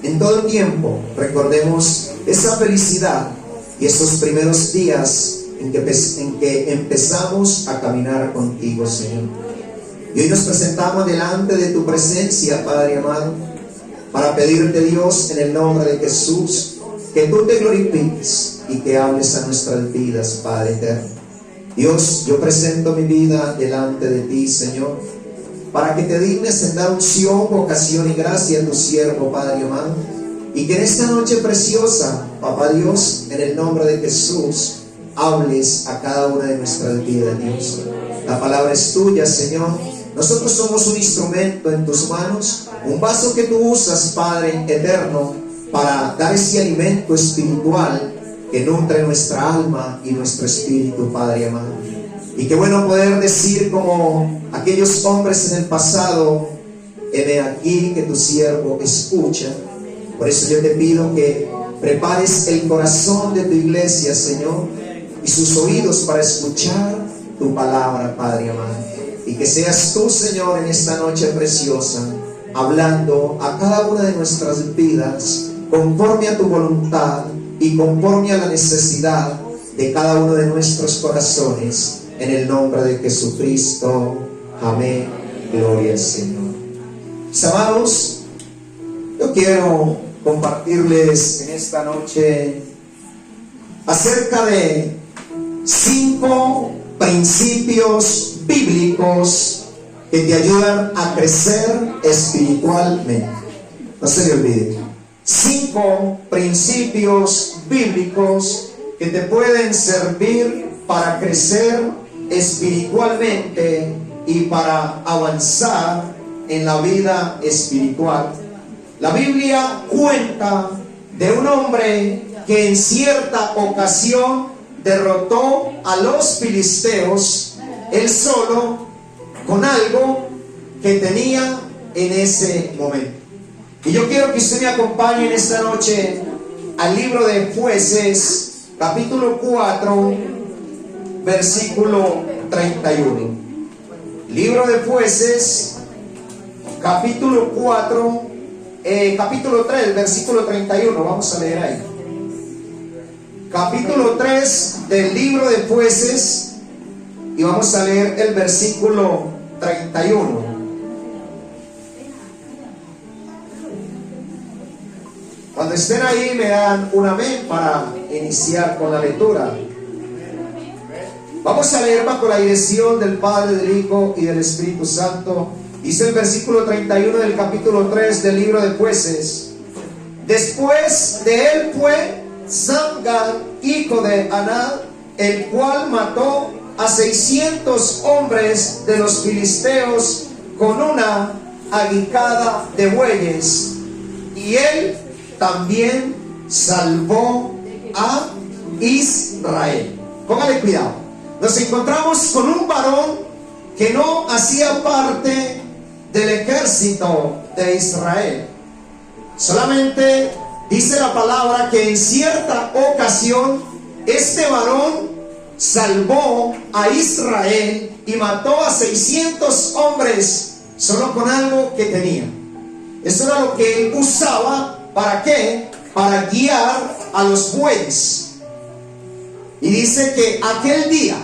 en todo tiempo recordemos esa felicidad y esos primeros días en que empezamos a caminar contigo, Señor. Y hoy nos presentamos delante de tu presencia, Padre amado, para pedirte, Dios, en el nombre de Jesús, que tú te glorifiques y que hables a nuestras vidas, Padre eterno. Dios, yo presento mi vida delante de ti, Señor, para que te dignes en dar unción, vocación y gracia a tu siervo, Padre amado, y que en esta noche preciosa, Papá Dios, en el nombre de Jesús, hables a cada una de nuestras vidas, Dios. La palabra es tuya, Señor. Nosotros somos un instrumento en tus manos, un vaso que tú usas, Padre eterno, para dar ese alimento espiritual que nutre nuestra alma y nuestro espíritu, Padre amado. Y qué bueno poder decir como aquellos hombres en el pasado: heme aquí que tu siervo escucha. Por eso yo te pido que prepares el corazón de tu iglesia, Señor, y sus oídos para escuchar tu palabra, Padre amado. Y que seas tú, Señor, en esta noche preciosa, hablando a cada una de nuestras vidas, conforme a tu voluntad y conforme a la necesidad de cada uno de nuestros corazones, en el nombre de Jesucristo. Amén. Gloria al Señor. Mis amados, yo quiero compartirles en esta noche acerca de 5 principios bíblicos que te ayudan a crecer espiritualmente. No se le olvide. 5 principios bíblicos que te pueden servir para crecer espiritualmente y para avanzar en la vida espiritual. La Biblia cuenta de un hombre que en cierta ocasión derrotó a los filisteos él solo, con algo que tenía en ese momento. Y yo quiero que usted me acompañe en esta noche al libro de Jueces, capítulo 4, versículo 31. Libro de Jueces, capítulo 3, versículo 31. Vamos a leer ahí. Capítulo 3 del libro de Jueces, y vamos a leer el versículo 31. Cuando estén ahí me dan un amén para iniciar con la lectura. Vamos a leer bajo la dirección del Padre, del Hijo y del Espíritu Santo. Dice el versículo 31 del capítulo 3 del libro de Jueces: después de él fue Samgar, hijo de Anad, el cual mató a 600 hombres de los filisteos con una aguijada de bueyes, y él también salvó a Israel. Póngale cuidado. Nos encontramos con un varón que no hacía parte del ejército de Israel. Solamente dice la palabra que en cierta ocasión este varón salvó a Israel y mató a 600 hombres solo con algo que tenía. Eso era lo que él usaba. ¿Para qué? Para guiar a los bueyes. Y dice que aquel día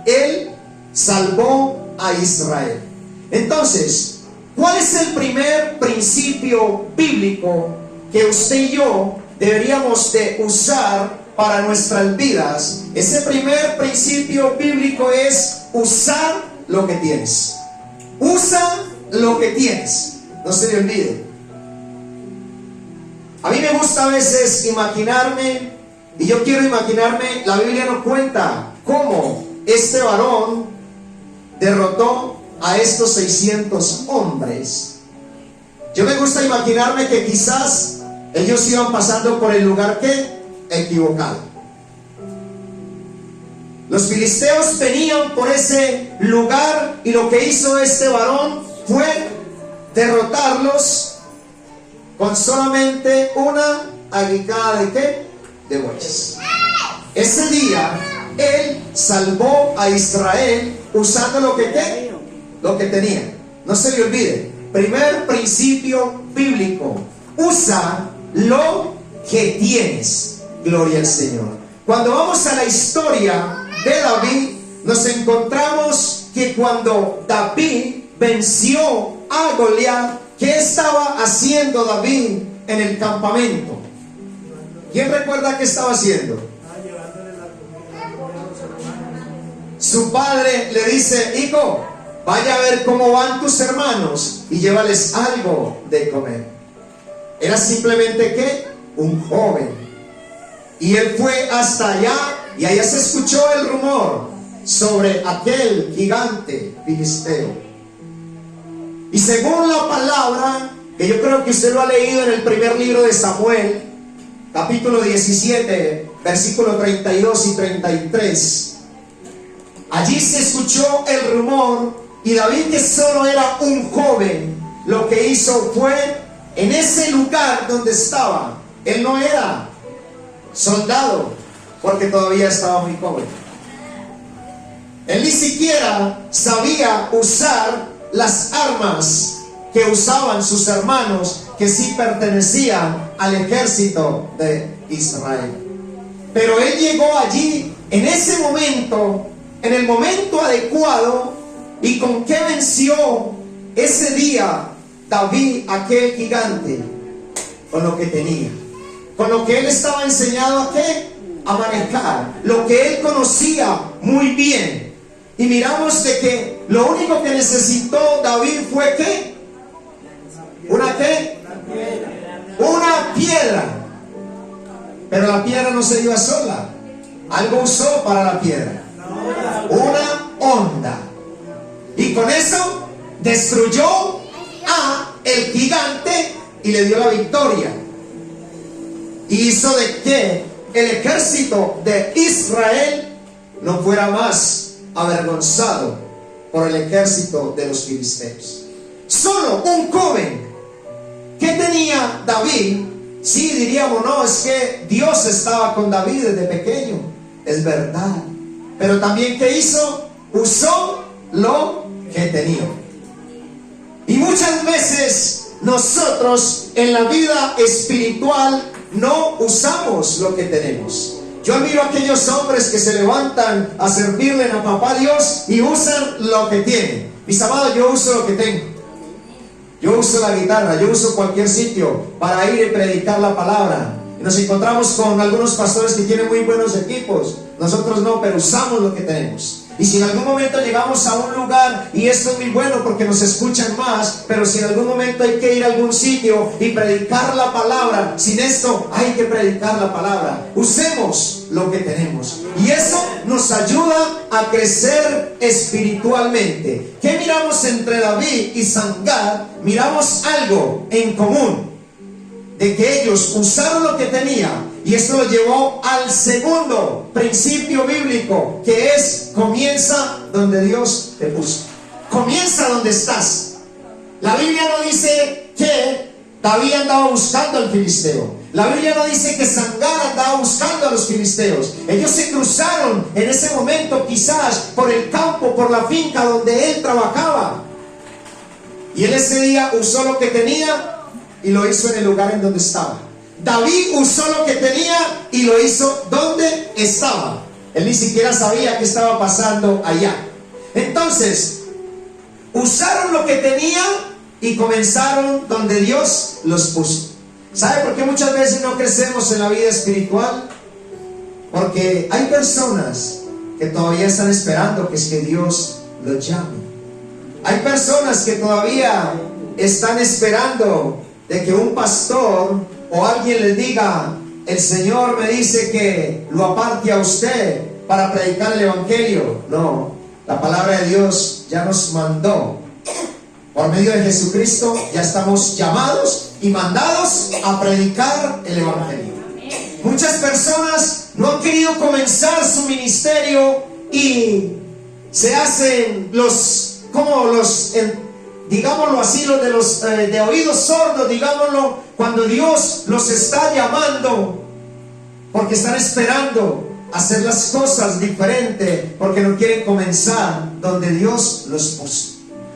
él salvó a Israel. Entonces, ¿cuál es el primer principio bíblico que usted y yo deberíamos de usar para nuestras vidas? Ese primer principio bíblico es usar lo que tienes. Usa lo que tienes. No se le olvide. A mí me gusta a veces imaginarme, y yo quiero imaginarme, la Biblia nos cuenta cómo este varón derrotó a estos 600 hombres. Yo me gusta imaginarme que quizás ellos iban pasando por el lugar equivocado. Los filisteos venían por ese lugar y lo que hizo este varón fue derrotarlos con solamente una aguijada de bueyes. Ese día él salvó a Israel usando lo que tenía. No se le olvide. primer principio bíblico: usa lo que tienes. Gloria al Señor. Cuando vamos a la historia de David, nos encontramos que cuando David venció a Goliat, ¿qué estaba haciendo David en el campamento? ¿Quién recuerda qué estaba haciendo? Su padre le dice: hijo, vaya a ver cómo van tus hermanos y llévales algo de comer. Era simplemente ¿qué? Un joven. Y él fue hasta allá, y allá se escuchó el rumor sobre aquel gigante filisteo. Y según la palabra, que yo creo que usted lo ha leído en el primer libro de Samuel, capítulo 17, versículos 32 y 33, allí se escuchó el rumor, y David, que solo era un joven, lo que hizo fue, en ese lugar donde estaba, él no era soldado, porque todavía estaba muy joven. Él ni siquiera sabía usar las armas que usaban sus hermanos, que sí pertenecían al ejército de Israel. Pero él llegó allí en ese momento, en el momento adecuado. ¿Y con qué venció ese día David aquel gigante? Con lo que tenía, con lo que él estaba enseñado a qué, a manejar, lo que él conocía muy bien. Y miramos de que lo único que necesitó David fue ¿qué? ¿Una qué? Una piedra. Pero la piedra no se dio sola, algo usó para la piedra, una onda. Y con eso destruyó a el gigante y le dio la victoria. Y hizo de que el ejército de Israel no fuera más avergonzado por el ejército de los filisteos. Solo un joven. ¿Qué tenía David? Sí, diríamos, no, es que Dios estaba con David desde pequeño. Es verdad. Pero también, ¿qué hizo? Usó lo que tenía. Y muchas veces nosotros en la vida espiritual no usamos lo que tenemos. Yo admiro a aquellos hombres que se levantan a servirle a papá Dios y usan lo que tienen. Mis amados, yo uso lo que tengo. Yo uso la guitarra, yo uso cualquier sitio para ir y predicar la palabra. Y nos encontramos con algunos pastores que tienen muy buenos equipos. Nosotros no, pero usamos lo que tenemos. Y si en algún momento llegamos a un lugar, y esto es muy bueno porque nos escuchan más, pero si en algún momento hay que ir a algún sitio y predicar la palabra, sin esto hay que predicar la palabra. Usemos lo que tenemos. Y eso nos ayuda a crecer espiritualmente. ¿Qué miramos entre David y Sangar? Miramos algo en común, de que ellos usaron lo que tenían. Y esto lo llevó al segundo principio bíblico, que es: comienza donde Dios te puso. Comienza donde estás. La Biblia no dice que David andaba buscando al filisteo. La Biblia no dice que Sangar andaba buscando a los filisteos. Ellos se cruzaron en ese momento, quizás por el campo, por la finca donde él trabajaba. Y él ese día usó lo que tenía y lo hizo en el lugar en donde estaba. David usó lo que tenía y lo hizo donde estaba. Él ni siquiera sabía qué estaba pasando allá. Entonces, usaron lo que tenían y comenzaron donde Dios los puso. ¿Sabe por qué muchas veces no crecemos en la vida espiritual? Porque hay personas que todavía están esperando que es que Dios los llame. Hay personas que todavía están esperando de que un pastor o alguien les diga: el Señor me dice que lo aparte a usted para predicar el evangelio. No, la palabra de Dios ya nos mandó. Por medio de Jesucristo ya estamos llamados y mandados a predicar el evangelio. Muchas personas no han querido comenzar su ministerio y se hacen digámoslo así, los de los de oídos sordos, digámoslo, cuando Dios los está llamando, porque están esperando hacer las cosas diferente, porque no quieren comenzar donde Dios los puso.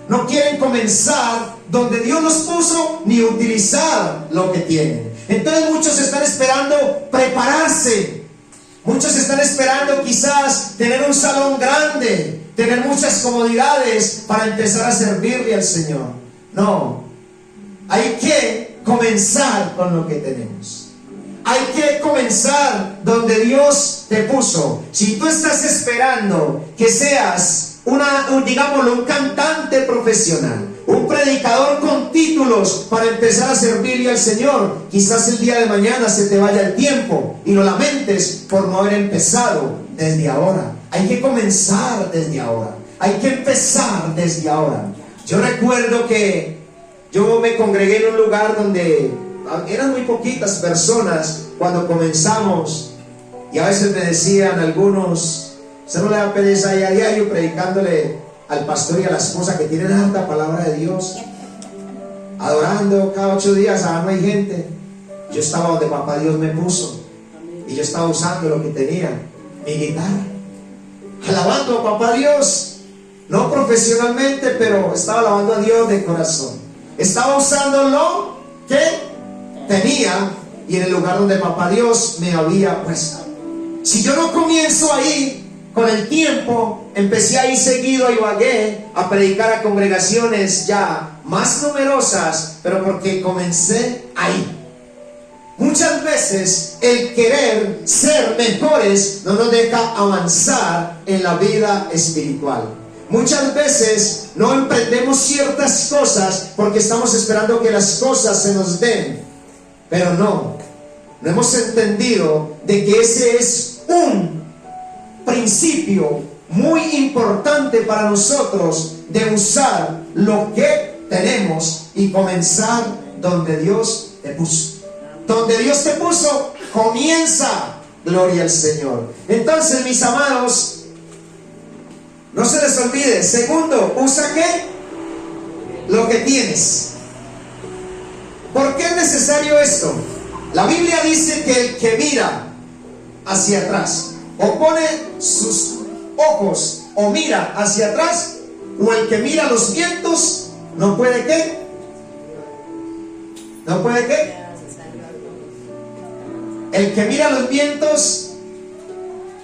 no quieren comenzar donde Dios los puso, ni utilizar lo que tienen. Entonces muchos están esperando prepararse. Muchos están esperando quizás tener un salón grande, tener muchas comodidades para empezar a servirle al Señor. No, hay que comenzar con lo que tenemos. Hay que comenzar donde Dios te puso. Si tú estás esperando que seas digámoslo, un cantante profesional, un predicador con títulos para empezar a servirle al Señor, quizás el día de mañana se te vaya el tiempo y lo lamentes por no haber empezado desde ahora. Hay que comenzar desde ahora. Hay que empezar desde ahora. Yo recuerdo que yo me congregué en un lugar donde eran muy poquitas personas cuando comenzamos, y a veces me decían algunos: ¿usted no le da pereza ahí a diario predicándole al pastor y a la esposa que tienen harta palabra de Dios? Adorando cada 8 días, no hay gente. Yo estaba donde papá Dios me puso, y yo estaba usando lo que tenía, mi guitarra, alabando a papá Dios, no profesionalmente, pero estaba alabando a Dios de corazón. Estaba usando lo que tenía y en el lugar donde papá Dios me había puesto. Si yo no comienzo ahí, con el tiempo empecé a ir seguido a Ibagué a predicar a congregaciones ya más numerosas, pero porque comencé ahí. Muchas veces el querer ser mejores no nos deja avanzar en la vida espiritual. Muchas veces no emprendemos ciertas cosas porque estamos esperando que las cosas se nos den, pero no hemos entendido de que ese es un principio muy importante para nosotros, de usar lo que tenemos y comenzar donde Dios te puso. Donde Dios te puso, comienza. Gloria al Señor. Entonces, mis amados, no se les olvide. Segundo, usa ¿qué? Lo que tienes. ¿Por qué es necesario esto? La Biblia dice que el que mira hacia atrás, o pone sus ojos o mira hacia atrás, o el que mira los vientos, no puede ¿qué? ¿No puede qué? El que mira los vientos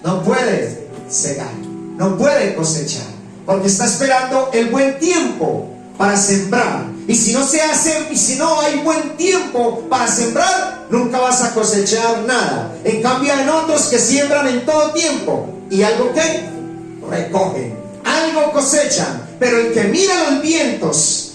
no puede cegar, no puede cosechar, porque está esperando el buen tiempo para sembrar. Y si no se hace, y si no hay buen tiempo para sembrar, nunca vas a cosechar nada. En cambio, hay otros que siembran en todo tiempo y algo que recogen, algo cosechan. Pero el que mira los vientos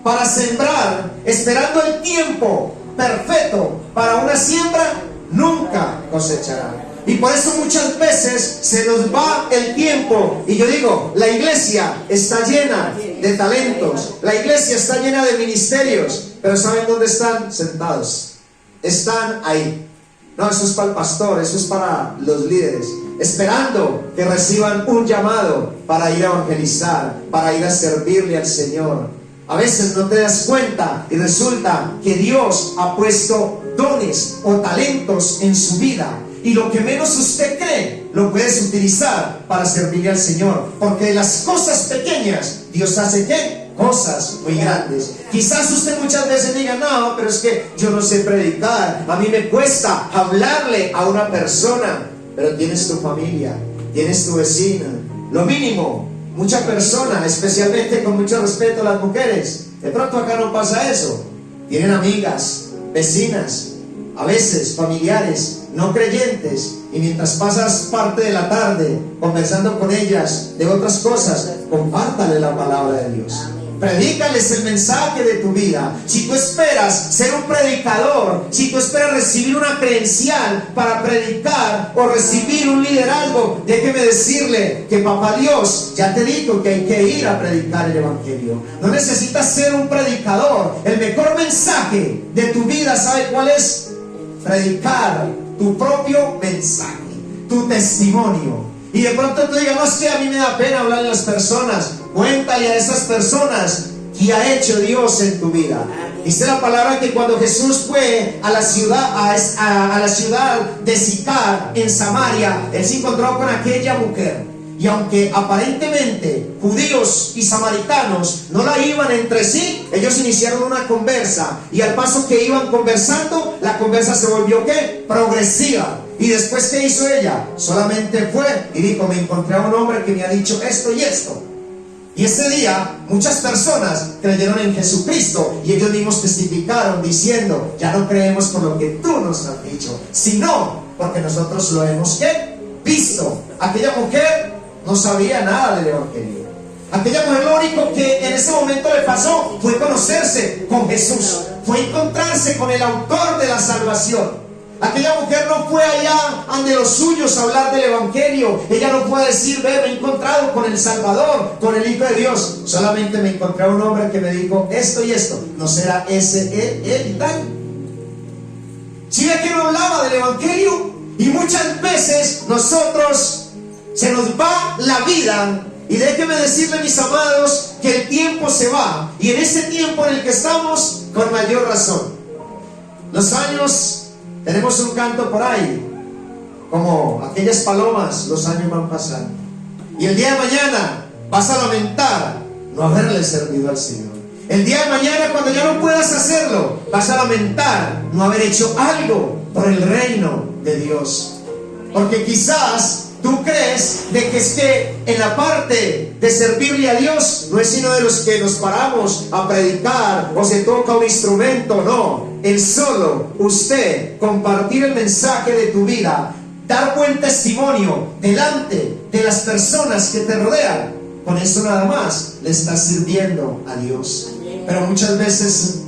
para sembrar, esperando el tiempo perfecto para una siembra, nunca cosechará. Y por eso muchas veces se nos va el tiempo. Y yo digo, la iglesia está llena de talentos, la iglesia está llena de ministerios, pero ¿saben dónde están? Sentados. Están ahí. No, eso es para el pastor, eso es para los líderes, esperando que reciban un llamado para ir a evangelizar, para ir a servirle al Señor. A veces no te das cuenta y resulta que Dios ha puesto dones o talentos en su vida, y lo que menos usted cree lo puedes utilizar para servirle al Señor, porque de las cosas pequeñas Dios hace ¿qué? Cosas muy grandes. Quizás usted muchas veces diga: no, pero es que yo no sé predicar, a mí me cuesta hablarle a una persona. Pero tienes tu familia, tienes tu vecina, lo mínimo. Muchas personas, especialmente con mucho respeto a las mujeres, de pronto acá no pasa eso, tienen amigas, vecinas, a veces familiares no creyentes, y mientras pasas parte de la tarde conversando con ellas de otras cosas, compártale la palabra de Dios. Predícales el mensaje de tu vida. Si tú esperas ser un predicador, si tú esperas recibir una credencial para predicar o recibir un liderazgo, déjeme decirle que papá Dios ya te dijo que hay que ir a predicar el evangelio. No necesitas ser un predicador. El mejor mensaje de tu vida, ¿sabe cuál es? Predicar tu propio mensaje, tu testimonio. Y de pronto tú digas: no, es que a mí me da pena hablarle a las personas. Cuéntale a esas personas qué ha hecho Dios en tu vida. Dice la palabra que cuando Jesús fue a la ciudad de Sicar en Samaria, él se encontró con aquella mujer. Y aunque aparentemente judíos y samaritanos no la iban entre sí, ellos iniciaron una conversa. Y al paso que iban conversando, la conversa se volvió ¿qué? Progresiva. Y después, ¿qué hizo ella? Solamente fue y dijo: me encontré a un hombre que me ha dicho esto y esto. Y ese día muchas personas creyeron en Jesucristo y ellos mismos testificaron diciendo: ya no creemos por lo que tú nos has dicho, sino porque nosotros lo hemos ¿qué? Visto. Aquella mujer no sabía nada del evangelio. Aquella mujer lo único que en ese momento le pasó fue conocerse con Jesús, fue encontrarse con el autor de la salvación. Aquella mujer no fue allá ante los suyos a hablar del evangelio. Ella no fue a decir: ve, me he encontrado con el Salvador, con el Hijo de Dios. Solamente me encontré a un hombre que me dijo esto y esto. ¿No será ese él y tal? ¿Sí ve que no hablaba del evangelio? Y muchas veces nosotros se nos va la vida. Y déjenme decirle, mis amados, que el tiempo se va. Y en ese tiempo en el que estamos, con mayor razón. Los años... Tenemos un canto por ahí, como aquellas palomas, los años van pasando. Y el día de mañana vas a lamentar no haberle servido al Señor. El día de mañana, cuando ya no puedas hacerlo, vas a lamentar no haber hecho algo por el reino de Dios. Porque quizás tú crees de que es que en la parte de servirle a Dios no es sino de los que nos paramos a predicar o se toca un instrumento. No, el solo usted compartir el mensaje de tu vida, dar buen testimonio delante de las personas que te rodean, con eso nada más le estás sirviendo a Dios. Pero muchas veces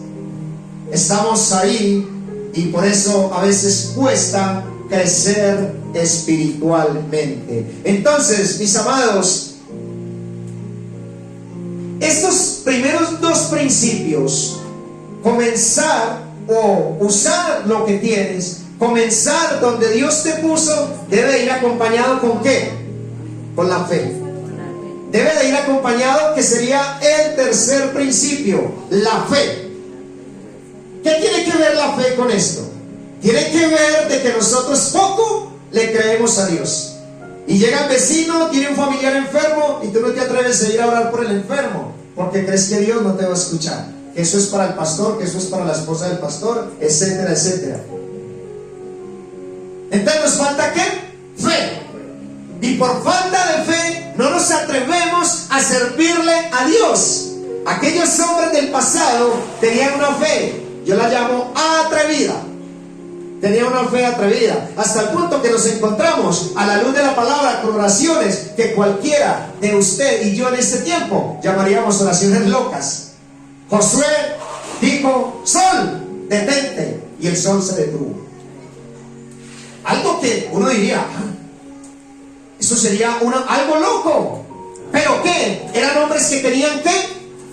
estamos ahí y por eso a veces cuesta crecer espiritualmente. Entonces, mis amados, estos primeros dos principios, comenzar o usar lo que tienes, comenzar donde Dios te puso, debe ir acompañado ¿con qué? Con la fe. Debe de ir acompañado, que sería el tercer principio, la fe. ¿Qué tiene que ver la fe con esto? Tiene que ver de que nosotros poco le creemos a Dios. Y llega el vecino, tiene un familiar enfermo y tú no te atreves a ir a orar por el enfermo porque crees que Dios no te va a escuchar, que eso es para el pastor, que eso es para la esposa del pastor, etcétera, etcétera. Entonces nos falta ¿qué? Fe. Y por falta de fe no nos atrevemos a servirle a Dios. Aquellos hombres del pasado tenían una fe, yo la llamo atrevida. Tenía una fe atrevida, hasta el punto que nos encontramos a la luz de la palabra con oraciones que cualquiera de usted y yo en este tiempo llamaríamos oraciones locas. Josué dijo: sol, detente, y el sol se detuvo. Algo que uno diría: eso sería algo loco. ¿Pero qué? Eran hombres que tenían ¿qué?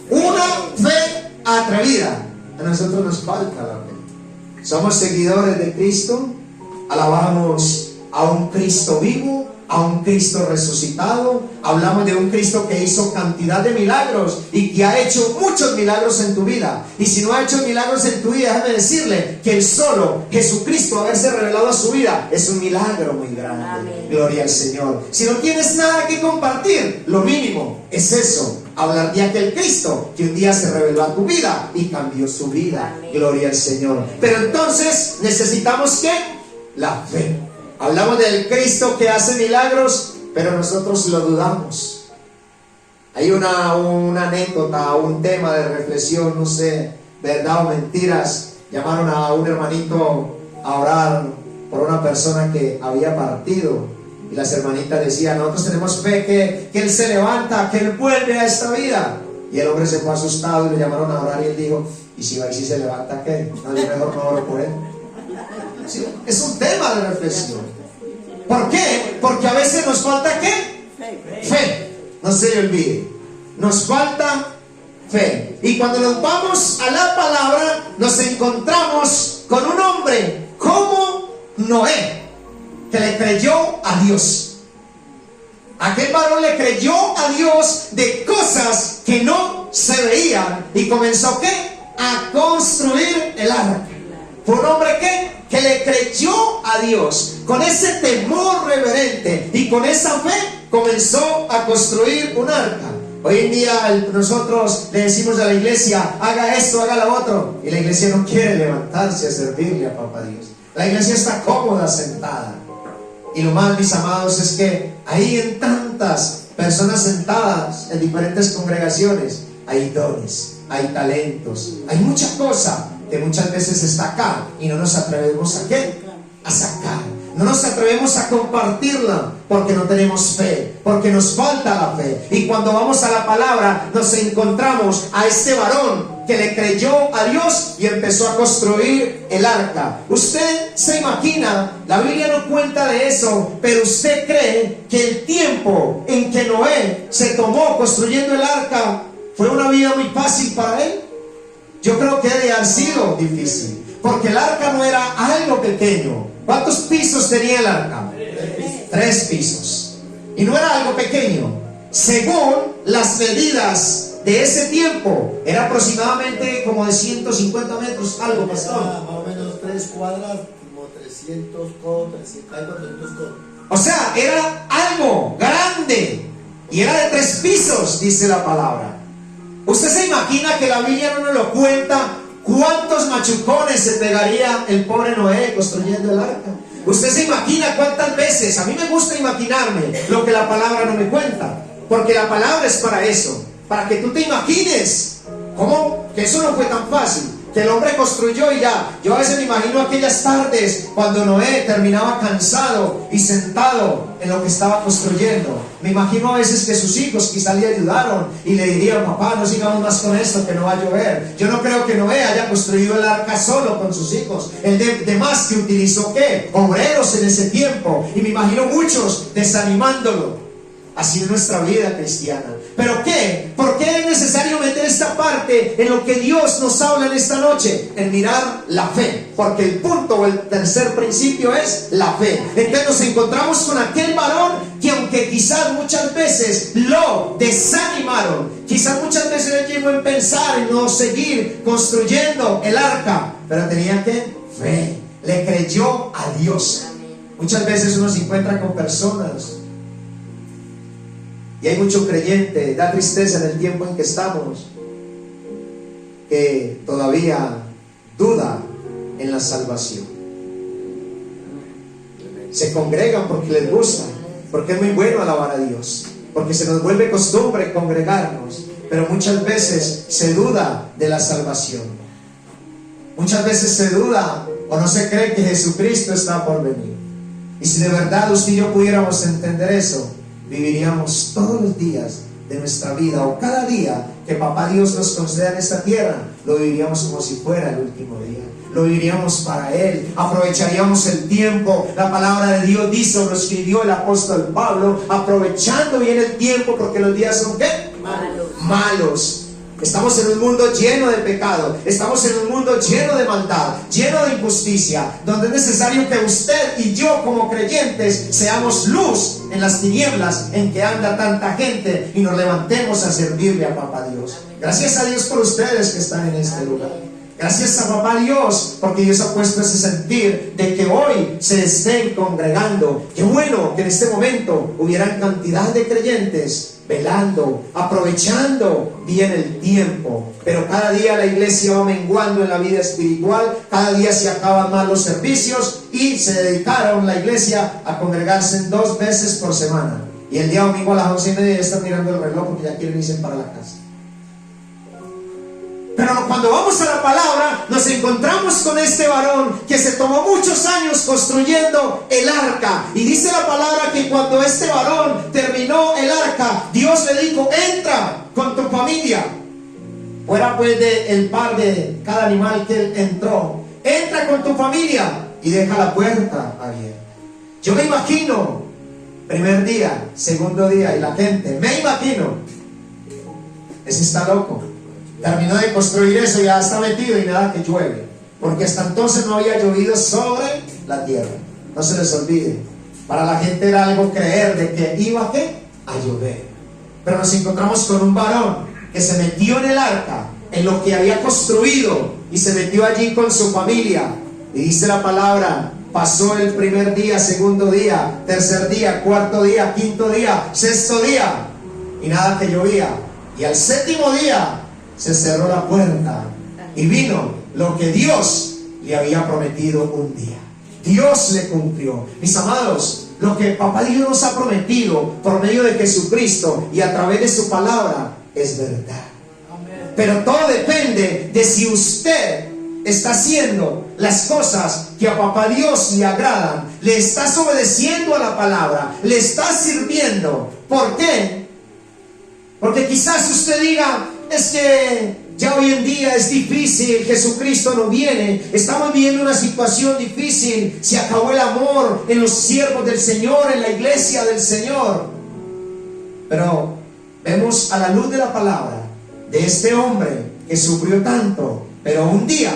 Una fe atrevida. A nosotros nos falta la fe. Somos seguidores de Cristo, alabamos a un Cristo vivo, a un Cristo resucitado, hablamos de un Cristo que hizo cantidad de milagros y que ha hecho muchos milagros en tu vida. Y si no ha hecho milagros en tu vida, déjame decirle que el solo Jesucristo haberse revelado a su vida es un milagro muy grande. Amén. Gloria al Señor. Si no tienes nada que compartir, lo mínimo es eso: hablar de aquel Cristo que un día se reveló a tu vida y cambió su vida. Amén. Gloria al Señor. Pero entonces necesitamos ¿qué? La fe. Hablamos del Cristo que hace milagros, pero nosotros lo dudamos. Hay una anécdota, un tema de reflexión, no sé, verdad o mentiras. Llamaron a un hermanito a orar por una persona que había partido. Y las hermanitas decían: nosotros tenemos fe que Él se levanta, que Él vuelve a esta vida. Y el hombre se fue asustado y le llamaron a orar y él dijo: ¿y si va y si se levanta qué? No, yo mejor no oro por él. Sí, es un tema de reflexión. ¿Por qué? Porque a veces nos falta ¿qué? Fe. No se le olvide, nos falta fe. Y cuando nos vamos a la palabra, nos encontramos con un hombre como Noé, que le creyó a Dios. Aquel varón le creyó a Dios de cosas que no se veían y comenzó ¿qué? A construir el arca. Fue un hombre que le creyó a Dios con ese temor reverente y con esa fe comenzó a construir un arca. Hoy en día nosotros le decimos a la iglesia, haga esto, haga lo otro, y la iglesia no quiere levantarse a servirle a Papá Dios. La iglesia está cómoda sentada. Y lo más, mis amados, es que ahí en tantas personas sentadas en diferentes congregaciones hay dones, hay talentos, hay mucha cosa que muchas veces está acá y no nos atrevemos a ¿qué? A sacar. No nos atrevemos a compartirla porque no tenemos fe, porque nos falta la fe. Y cuando vamos a la palabra nos encontramos a este varón que le creyó a Dios y empezó a construir el arca. Usted se imagina, la Biblia no cuenta de eso, pero usted cree que el tiempo en que Noé se tomó construyendo el arca fue una vida muy fácil para él. Yo creo que debe haber sido difícil, porque el arca no era algo pequeño. ¿Cuántos pisos tenía el arca? 3 pisos. Y no era algo pequeño. Según las medidas de ese tiempo, era aproximadamente como de 150 metros, algo, pastor. Más o menos 3 cuadras, como 300 codos, 400 codos. O sea, era algo grande. Y era de 3 pisos, dice la palabra. ¿Usted se imagina que la Biblia no nos lo cuenta? ¿Cuántos machucones se pegaría el pobre Noé construyendo el arca? ¿Usted se imagina cuántas veces? A mí me gusta imaginarme lo que la palabra no me cuenta, porque la palabra es para eso, para que tú te imagines cómo que eso no fue tan fácil, que el hombre construyó y ya. Yo a veces me imagino aquellas tardes cuando Noé terminaba cansado y sentado en lo que estaba construyendo. Me imagino a veces que sus hijos quizás le ayudaron y le dirían, papá, no sigamos más con esto, que no va a llover. Yo no creo que Noé haya construido el arca solo con sus hijos. Él de más que utilizó ¿qué? Obreros en ese tiempo. Y me imagino muchos desanimándolo. Así es nuestra vida cristiana. ¿Pero qué? ¿Por qué es necesario meter esta parte en lo que Dios nos habla en esta noche? En mirar la fe. Porque el punto o el tercer principio es la fe. Entonces nos encontramos con aquel varón que, aunque quizás muchas veces lo desanimaron, quizás muchas veces él llegó a pensar en no seguir construyendo el arca, pero tenía que fe. Le creyó a Dios. Muchas veces uno se encuentra con personas y hay mucho creyente, da tristeza en el tiempo en que estamos, que todavía duda en la salvación. Se congregan porque les gusta, porque es muy bueno alabar a Dios, porque se nos vuelve costumbre congregarnos, pero muchas veces se duda de la salvación. Muchas veces se duda o no se cree que Jesucristo está por venir. Y si de verdad usted y yo pudiéramos entender eso, viviríamos todos los días de nuestra vida, o cada día que Papá Dios nos conceda en esta tierra, lo viviríamos como si fuera el último día. Lo viviríamos para Él, aprovecharíamos el tiempo. La palabra de Dios dice, lo escribió el apóstol Pablo, aprovechando bien el tiempo, porque los días son ¿qué? Malos. Estamos en un mundo lleno de pecado, estamos en un mundo lleno de maldad, lleno de injusticia, donde es necesario que usted y yo como creyentes seamos luz en las tinieblas en que anda tanta gente y nos levantemos a servirle a Papá Dios. Gracias a Dios por ustedes que están en este lugar. Gracias a Papá Dios, porque Dios ha puesto ese sentir de que hoy se estén congregando. Qué bueno que en este momento hubieran cantidad de creyentes velando, aprovechando bien el tiempo. Pero cada día la iglesia va menguando en la vida espiritual, cada día se acaban más los servicios y se dedicaron la iglesia a congregarse 2 veces por semana. Y el día domingo a las 11:30 están mirando el reloj porque ya quieren irse para la casa. Pero cuando vamos a la palabra, nos encontramos con este varón que se tomó muchos años construyendo el arca. Y dice la palabra que cuando este varón terminó el arca, Dios le dijo, entra con tu familia. Fuera pues del par de cada animal que él entró. Entra con tu familia y deja la puerta abierta. Yo me imagino, primer día, segundo día, y la gente, me imagino, ese está loco. Terminó de construir eso, ya está metido y nada que llueve, porque hasta entonces no había llovido sobre la tierra. No se les olvide, para la gente era algo creer de que iba a llover. Pero nos encontramos con un varón que se metió en el arca, en lo que había construido, y se metió allí con su familia. Y dice la palabra Pasó el primer día, segundo día, tercer día, cuarto día, quinto día, sexto día, y nada que llovía. Y al séptimo día se cerró la puerta y vino lo que Dios le había prometido un día. Dios le cumplió. Mis amados, lo que Papá Dios nos ha prometido por medio de Jesucristo y a través de su palabra es verdad. Pero todo depende de si usted está haciendo las cosas que a Papá Dios le agradan. Le estás obedeciendo a la palabra, le estás sirviendo. ¿Por qué? Porque quizás usted diga, es que ya hoy en día es difícil, Jesucristo no viene, estamos viviendo una situación difícil, se acabó el amor en los siervos del Señor, en la iglesia del Señor. Pero vemos a la luz de la palabra de este hombre que sufrió tanto, pero un día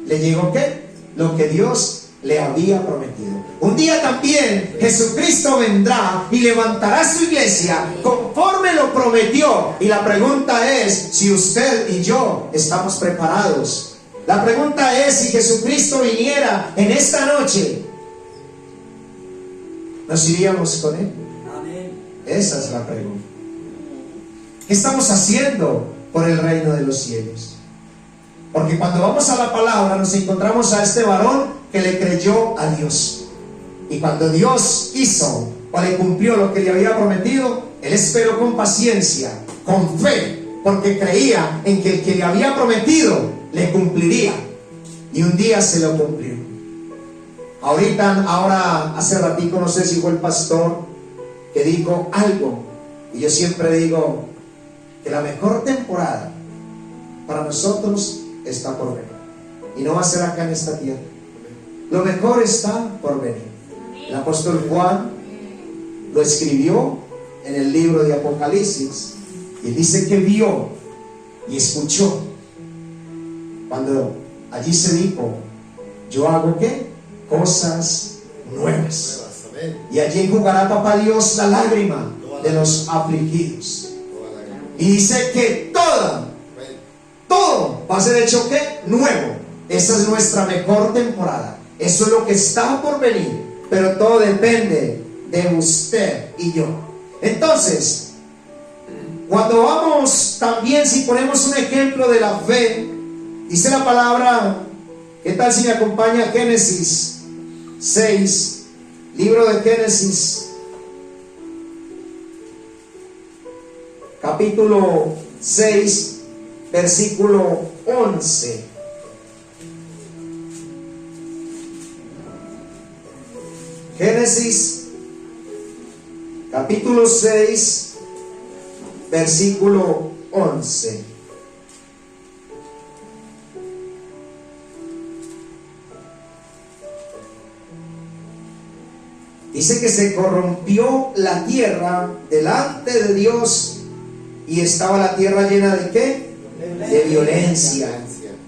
le llegó ¿qué? Lo que Dios le había prometido. Un día también Jesucristo vendrá y levantará su iglesia conforme lo prometió. Y la pregunta es si usted y yo estamos preparados. La pregunta es si Jesucristo viniera en esta noche, ¿nos iríamos con Él? Amén. Esa es la pregunta. ¿Qué estamos haciendo por el reino de los cielos? Porque cuando vamos a la palabra nos encontramos a este varón que le creyó a Dios. Y cuando Dios hizo o le cumplió lo que le había prometido, él esperó con paciencia, con fe, porque creía en que el que le había prometido le cumpliría. Y un día se lo cumplió. Ahora hace ratito, no sé si fue el pastor que dijo algo, y yo siempre digo que la mejor temporada para nosotros está por venir, y no va a ser acá en esta tierra. Lo mejor está por venir. El apóstol Juan lo escribió en el libro de Apocalipsis, y dice que vio y escuchó cuando allí se dijo: yo hago ¿qué? Cosas nuevas. Y allí enjugará Papá Dios la lágrima de los afligidos. Y dice que todo va a ser hecho ¿qué? Nuevo. Esa es nuestra mejor temporada. Eso es lo que está por venir. Pero todo depende de usted y yo. Entonces, cuando vamos también, si ponemos un ejemplo de la fe, dice la palabra, ¿qué tal si me acompaña a Génesis 6? Libro de Génesis, capítulo 6, versículo 11. Génesis, capítulo 6, versículo 11. Dice que se corrompió la tierra delante de Dios, y estaba la tierra llena de ¿qué? De violencia.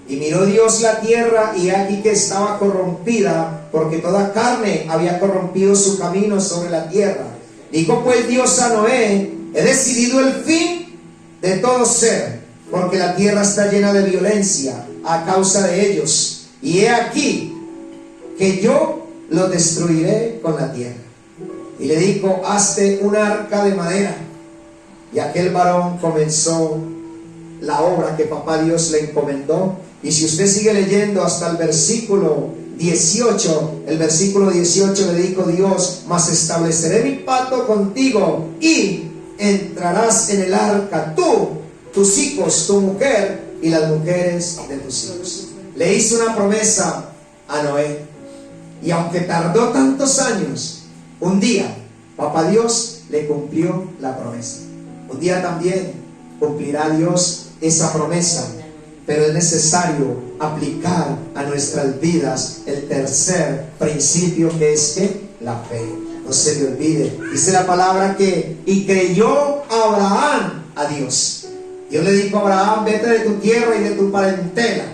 Y miró Dios la tierra, y aquí que estaba corrompida, porque toda carne había corrompido su camino sobre la tierra. Dijo pues Dios a Noé: he decidido el fin de todo ser, porque la tierra está llena de violencia a causa de ellos. Y he aquí que yo lo destruiré con la tierra. Y le dijo: hazte un arca de madera. Y aquel varón comenzó la obra que Papá Dios le encomendó. Y si usted sigue leyendo hasta el versículo 18, el versículo 18 le dijo Dios: mas estableceré mi pacto contigo, y entrarás en el arca tú, tus hijos, tu mujer y las mujeres de tus hijos. Le hizo una promesa a Noé, y aunque tardó tantos años, un día Papá Dios le cumplió la promesa. Un día también cumplirá Dios esa promesa, pero es necesario aplicar a nuestras vidas el tercer principio, que es ¿qué? La fe. No se le olvide. Dice la palabra que y creyó Abraham a Dios. Dios le dijo a Abraham: vete de tu tierra y de tu parentela,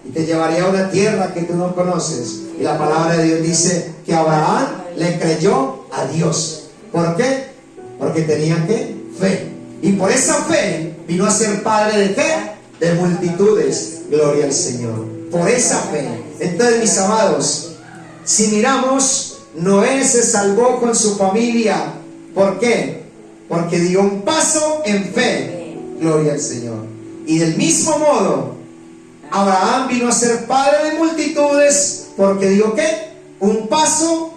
y te llevaré a una tierra que tú no conoces. Y la palabra de Dios dice que Abraham le creyó a Dios. ¿Por qué? Porque tenía ¿qué? Fe. Y por esa fe vino a ser padre de ¿qué? De multitudes. Gloria al Señor. Por esa fe. Entonces, mis amados, Si miramos, Noé se salvó con su familia. ¿Por qué? Porque dio un paso en fe. Gloria al Señor. Y del mismo modo, Abraham vino a ser padre de multitudes porque dio ¿qué? Un paso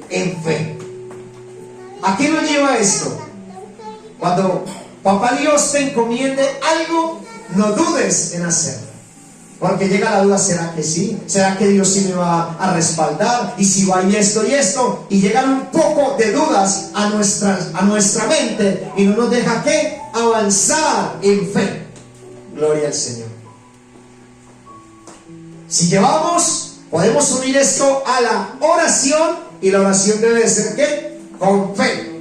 en fe. ¿A qué nos lleva esto? Cuando Papá Dios te encomiende algo, no dudes en hacerlo. Porque llega la duda, ¿será que sí? ¿Será que Dios sí me va a respaldar? ¿Y si va y esto y esto? Y llegan un poco de dudas a nuestra mente y no nos deja ¿qué? Avanzar en fe. Gloria al Señor. Si podemos unir esto a la oración, y la oración debe de ser ¿qué? Con fe.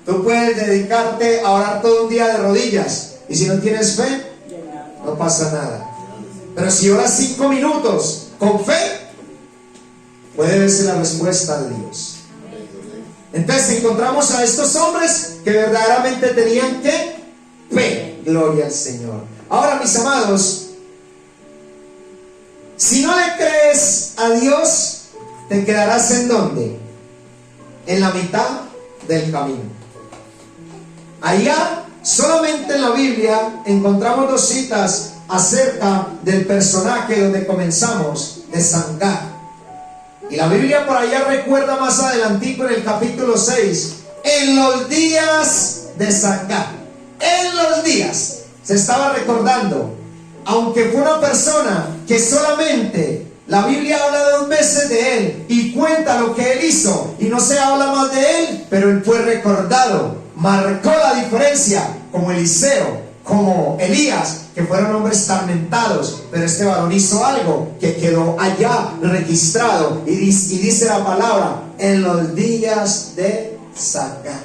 Tú puedes dedicarte a orar todo un día de rodillas, y si no tienes fe, no pasa nada. Pero si oras 5 minutos con fe, puede verse la respuesta de Dios. Entonces encontramos a estos hombres que verdaderamente tenían ¿qué? Fe. Gloria al Señor. Ahora, mis amados, si no le crees a Dios, te quedarás ¿en dónde? En la mitad del camino. Allá, solamente en la Biblia, encontramos 2 citas acerca del personaje donde comenzamos, de Sangar. Y la Biblia por allá recuerda más adelantico en el capítulo 6, en los días de Sangar. En los días, se estaba recordando, aunque fue una persona que solamente la Biblia habla 2 veces de él y cuenta lo que él hizo y no se habla más de él, pero él fue recordado, marcó la diferencia, como Eliseo, como Elías, que fueron hombres tormentados, pero este varón hizo algo que quedó allá registrado y dice la palabra, en los días de Sangar.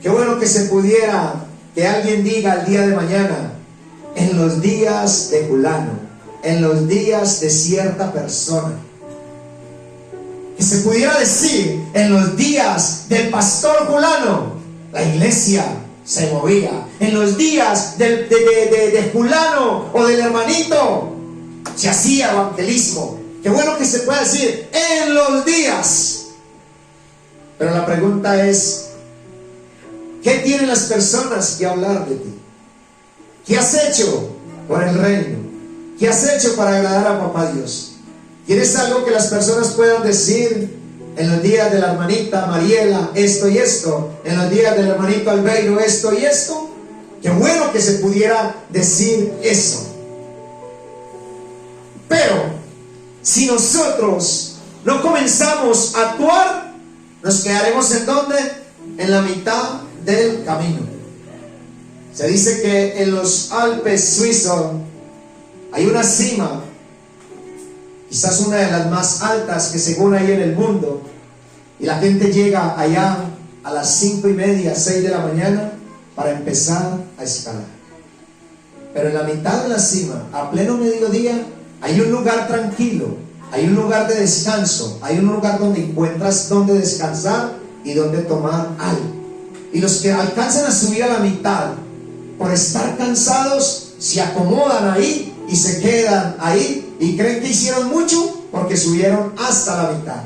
Qué bueno que se pudiera, que alguien diga el día de mañana, en los días de fulano, en los días de cierta persona. Que se pudiera decir, en los días del pastor fulano, la iglesia se movía. En los días de fulano o del hermanito, se hacía evangelismo. Qué bueno que se pueda decir, en los días. Pero la pregunta es, ¿qué tienen las personas que hablar de ti? ¿Qué has hecho por el reino? ¿Qué has hecho para agradar a Papá Dios? ¿Quieres algo que las personas puedan decir en los días de la hermanita Mariela, esto y esto? En los días del hermanito Albeiro, esto y esto. Qué bueno que se pudiera decir eso. Pero si nosotros no comenzamos a actuar, nos quedaremos ¿en dónde? En la mitad del camino. Se dice que en los Alpes suizos hay una cima, quizás una de las más altas que según hay en el mundo, y la gente llega allá a las 5:30, 6 de la mañana para empezar a escalar. Pero en la mitad de la cima, a pleno mediodía, hay un lugar tranquilo, hay un lugar de descanso, hay un lugar donde encuentras donde descansar y donde tomar algo. Y los que alcanzan a subir a la mitad, por estar cansados, se acomodan ahí y se quedan ahí y creen que hicieron mucho porque subieron hasta la mitad.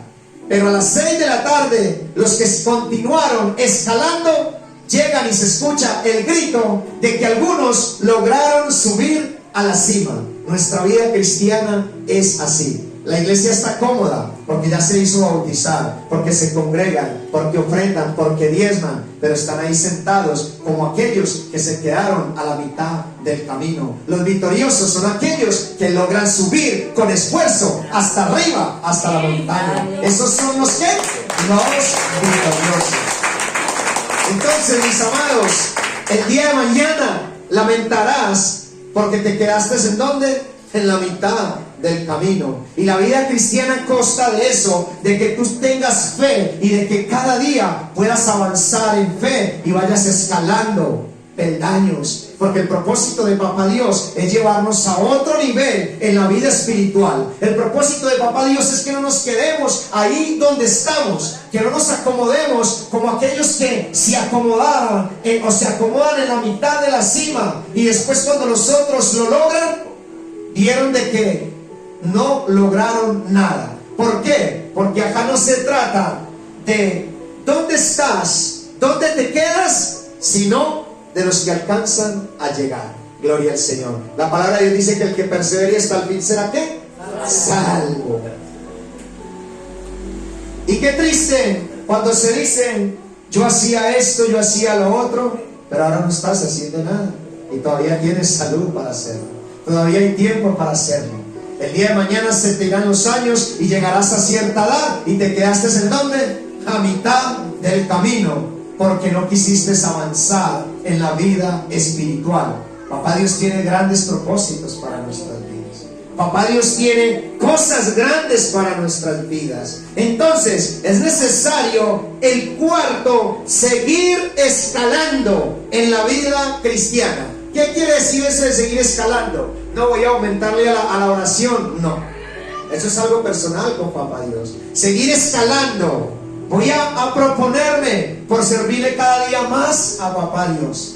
Pero a las 6 de la tarde, los que continuaron escalando, llegan y se escucha el grito de que algunos lograron subir a la cima. Nuestra vida cristiana es así. La iglesia está cómoda porque ya se hizo bautizar, porque se congregan, porque ofrendan, porque diezman, pero están ahí sentados como aquellos que se quedaron a la mitad del camino. Los victoriosos son aquellos que logran subir con esfuerzo hasta arriba, hasta la montaña. Esos son los que, los victoriosos. Entonces, mis amados, el día de mañana lamentarás porque te quedaste ¿en dónde? En la mitad del camino. Y la vida cristiana consta de eso, de que tú tengas fe y de que cada día puedas avanzar en fe y vayas escalando peldaños, porque el propósito de Papá Dios es llevarnos a otro nivel en la vida espiritual. El propósito de Papá Dios es que no nos quedemos ahí donde estamos, que no nos acomodemos como aquellos que se acomodaron o se acomodan en la mitad de la cima y después cuando los otros lo logran, vieron de que no lograron nada. ¿Por qué? Porque acá no se trata de dónde estás, dónde te quedas, sino de los que alcanzan a llegar. Gloria al Señor. La palabra de Dios dice que el que persevere hasta el fin será ¿qué? Salvo. Y qué triste cuando se dicen: yo hacía esto, yo hacía lo otro, pero ahora no estás haciendo nada y todavía tienes salud para hacerlo, todavía hay tiempo para hacerlo. El día de mañana se te irán los años y llegarás a cierta edad y te quedaste en ¿dónde? A mitad del camino, porque no quisiste avanzar en la vida espiritual. Papá Dios tiene grandes propósitos para nuestras vidas. Papá Dios tiene cosas grandes para nuestras vidas. Entonces es necesario, el cuarto, seguir escalando en la vida cristiana. ¿Qué quiere decir eso de seguir escalando? No voy a aumentarle a la oración, no. Eso es algo personal con Papá Dios. Seguir escalando. Voy a proponerme por servirle cada día más a Papá Dios.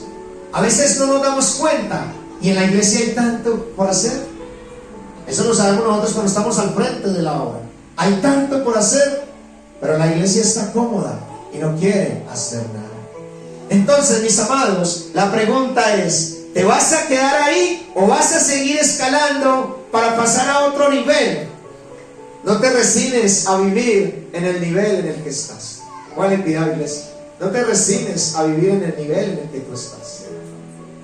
A veces no nos damos cuenta y en la iglesia hay tanto por hacer. Eso lo sabemos nosotros cuando estamos al frente de la obra. Hay tanto por hacer, pero la iglesia está cómoda y no quiere hacer nada. Entonces, mis amados, la pregunta es: ¿te vas a quedar ahí o vas a seguir escalando para pasar a otro nivel? No te resignes a vivir en el nivel en el que estás. ¿Cuál es la iglesia? No te resignes a vivir en el nivel en el que tú estás.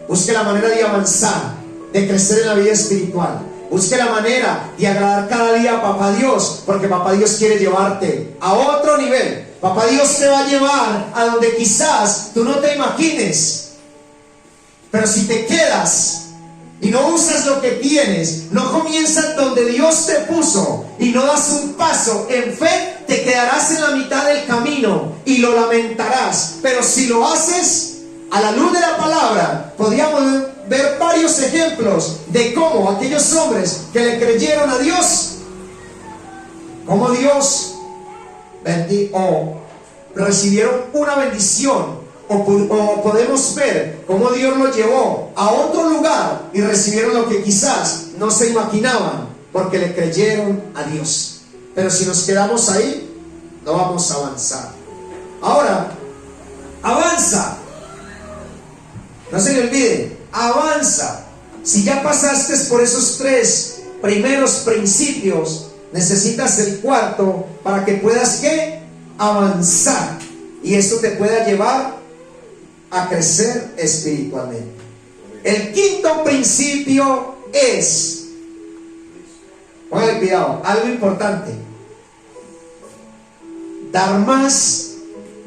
Busque la manera de avanzar, de crecer en la vida espiritual. Busque la manera de agradar cada día a Papá Dios, porque Papá Dios quiere llevarte a otro nivel. Papá Dios te va a llevar a donde quizás tú no te imagines. Pero si te quedas y no usas lo que tienes, no comienzas donde Dios te puso y no das un paso en fe, te quedarás en la mitad del camino y lo lamentarás. Pero si lo haces a la luz de la palabra, podríamos ver varios ejemplos de cómo aquellos hombres que le creyeron a Dios, cómo Dios recibieron una bendición, o podemos ver cómo Dios los llevó a otro lugar y recibieron lo que quizás no se imaginaban, porque le creyeron a Dios. Pero si nos quedamos ahí, no vamos a avanzar. Ahora, avanza. No se le olvide, avanza. Si ya pasaste por esos tres primeros principios, necesitas el cuarto para que puedas ¿qué? Avanzar. Y esto te pueda llevar a crecer espiritualmente. El quinto principio es, pongan cuidado, algo importante: dar más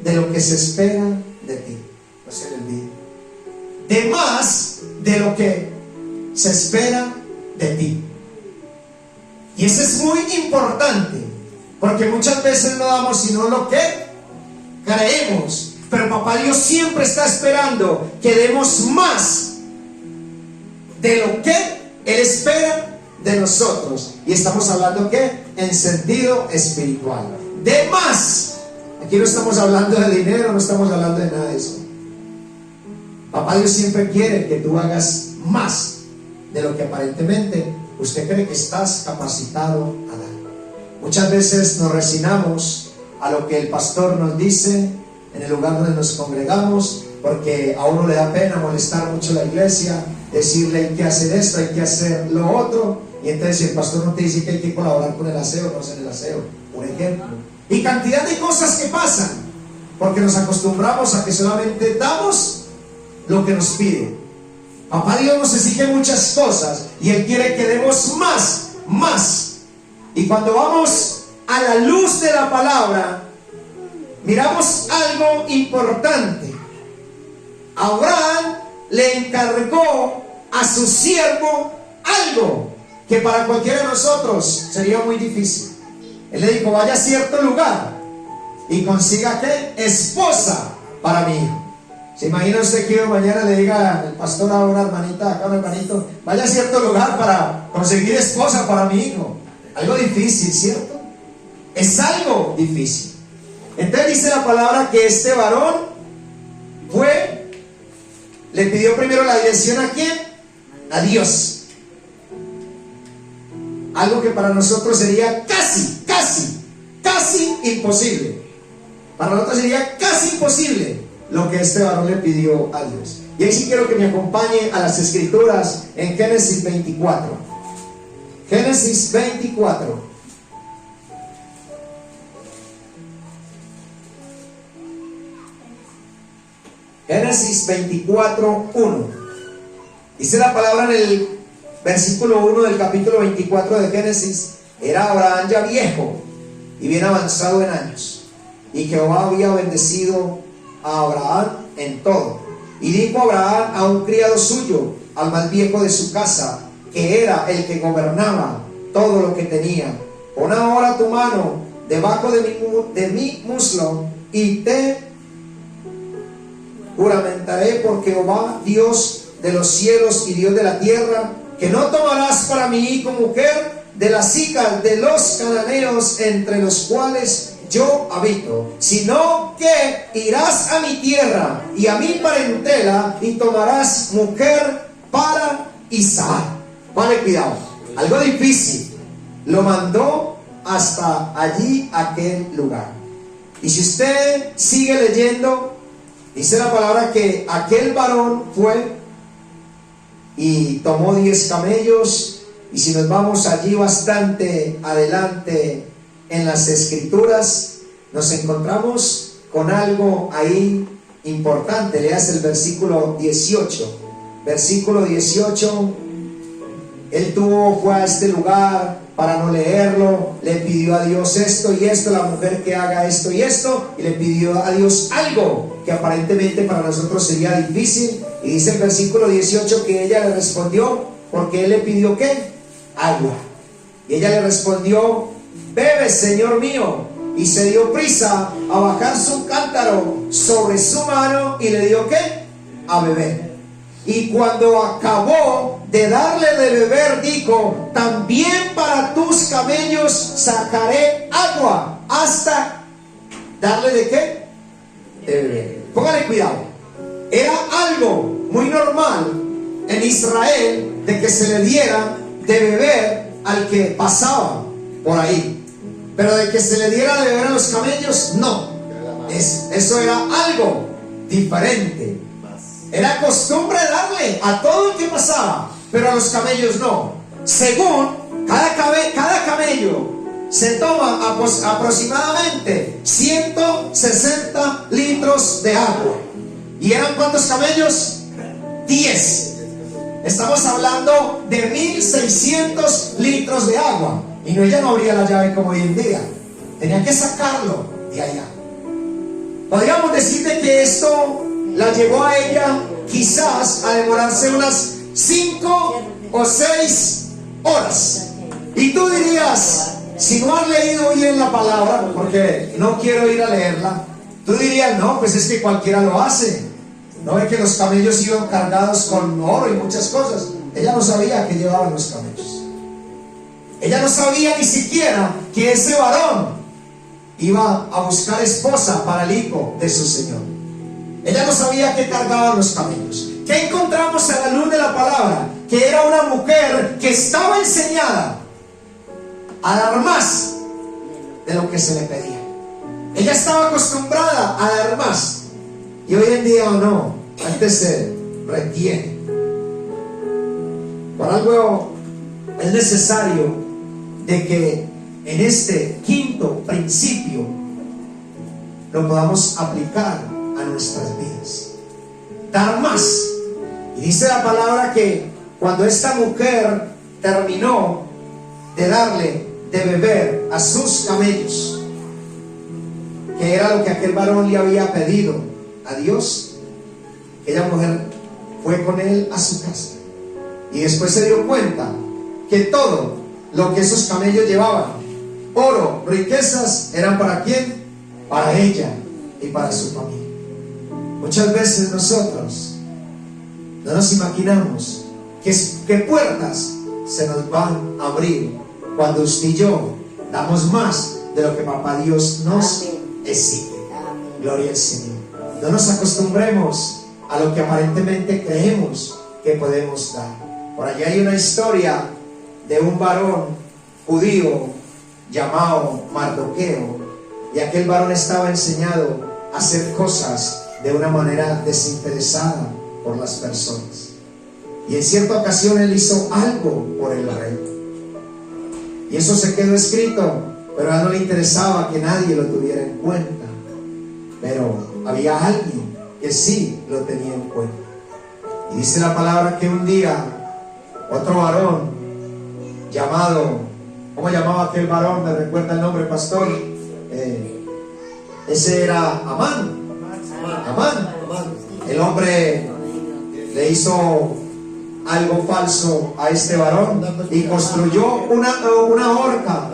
de lo que se espera de ti. No se le olvide. De más de lo que se espera de ti. Y eso es muy importante, porque muchas veces no damos sino lo que creemos. Pero Papá Dios siempre está esperando que demos más de lo que Él espera de nosotros. Y estamos hablando ¿qué? En sentido espiritual. De más. Aquí no estamos hablando de dinero, no estamos hablando de nada de eso. Papá Dios siempre quiere que tú hagas más de lo que aparentemente usted cree que estás capacitado a dar. Muchas veces nos resignamos a lo que el pastor nos dice en el lugar donde nos congregamos, porque a uno le da pena molestar mucho a la iglesia, decirle hay que hacer esto, hay que hacer lo otro, y entonces si el pastor no te dice que hay que colaborar con el aseo, no hacer el aseo, por ejemplo. Y cantidad de cosas que pasan, porque nos acostumbramos a que solamente damos lo que nos pide. Papá Dios nos exige muchas cosas y Él quiere que demos más. Y cuando vamos a la luz de la palabra, miramos algo importante. Abraham le encargó a su siervo algo que para cualquiera de nosotros sería muy difícil. Él le dijo: vaya a cierto lugar y consiga ¿qué? Esposa para mi hijo. ¿Se imagina usted que mañana le diga el pastor a una hermanita, acá un hermanito: vaya a cierto lugar para conseguir esposa para mi hijo? Algo difícil, ¿cierto? Es algo difícil. Entonces dice la palabra que este varón le pidió primero la dirección ¿a quién? A Dios. Algo que para nosotros sería casi casi imposible. Para nosotros sería casi imposible lo que este varón le pidió a Dios. Y ahí sí quiero que me acompañe a las escrituras en Génesis 24. Génesis 24. Génesis 24, 1. Dice la palabra en el versículo 1 del capítulo 24 de Génesis: era Abraham ya viejo y bien avanzado en años, y Jehová había bendecido a Abraham en todo. Y dijo Abraham a un criado suyo, al más viejo de su casa, que era el que gobernaba todo lo que tenía: pon ahora tu mano debajo de mi muslo, y te juramentaré por Jehová, Dios de los cielos y Dios de la tierra, que no tomarás para mi hijo mujer de las hijas de los cananeos entre los cuales yo habito, sino que irás a mi tierra y a mi parentela y tomarás mujer para Isaac. Vale, cuidado, algo difícil. Lo mandó hasta allí, aquel lugar. Y si usted sigue leyendo, dice la palabra que aquel varón fue y tomó 10 camellos. Y si nos vamos allí bastante adelante en las escrituras, nos encontramos con algo ahí importante. Leas el versículo 18. Versículo 18. Él fue a este lugar para no leerlo, le pidió a Dios esto y esto, la mujer que haga esto y esto, y le pidió a Dios algo que aparentemente para nosotros sería difícil. Y dice el versículo 18 que ella le respondió, porque él le pidió ¿qué? Agua. Y ella le respondió: bebe, Señor mío. Y se dio prisa a bajar su cántaro sobre su mano y le dio ¿qué? A beber. Y cuando acabó de darle de beber, dijo: también para tus camellos sacaré agua, hasta darle ¿de qué? De beber. Póngale cuidado. Era algo muy normal en Israel de que se le diera de beber al que pasaba por ahí, pero de que se le diera de beber a los camellos, no. Eso era algo diferente. Era costumbre darle a todo el que pasaba, pero a los camellos no. Según cada camello se toma aproximadamente 160 litros de agua. ¿Y eran cuántos camellos? 10. Estamos hablando de 1600 litros de agua. Y ella no abría la llave como hoy en día. Tenía que sacarlo de allá. Podríamos decir de que esto la llevó a ella quizás a demorarse unas 5 o 6 horas. Y tú dirías, si no has leído bien la palabra, porque no quiero ir a leerla, tú dirías: no, pues es que cualquiera lo hace. No es que los camellos iban cargados con oro y muchas cosas. Ella no sabía que llevaban los camellos. Ella no sabía ni siquiera que ese varón iba a buscar esposa para el hijo de su señor. Ella no sabía que cargaban los camellos. ¿Qué encontramos a la luz de la palabra? Que era una mujer que estaba enseñada a dar más de lo que se le pedía. Ella estaba acostumbrada a dar más. Y hoy en día, o no, antes se retiene. Por algo es necesario de que en este quinto principio lo podamos aplicar a nuestras vidas. Dar más. Y dice la palabra que cuando esta mujer terminó de darle de beber a sus camellos, que era lo que aquel varón le había pedido a Dios, aquella mujer fue con él a su casa y después se dio cuenta que todo lo que esos camellos llevaban, oro, riquezas, eran ¿para quién? Para ella y para su familia. Muchas veces nosotros no nos imaginamos que puertas se nos van a abrir cuando usted y yo damos más de lo que Papá Dios nos exige. Gloria al Señor. No nos acostumbremos a lo que aparentemente creemos que podemos dar. Por allá hay una historia de un varón judío llamado Mardoqueo, y aquel varón estaba enseñado a hacer cosas de una manera desinteresada por las personas. Y en cierta ocasión él hizo algo por el rey, y eso se quedó escrito, pero a él no le interesaba que nadie lo tuviera en cuenta. Pero había alguien que sí lo tenía en cuenta. Y dice la palabra que un día otro varón llamado, ¿cómo llamaba aquel varón? ¿Me recuerda el nombre, pastor? Ese era Amán. El hombre le hizo algo falso a este varón y construyó una horca.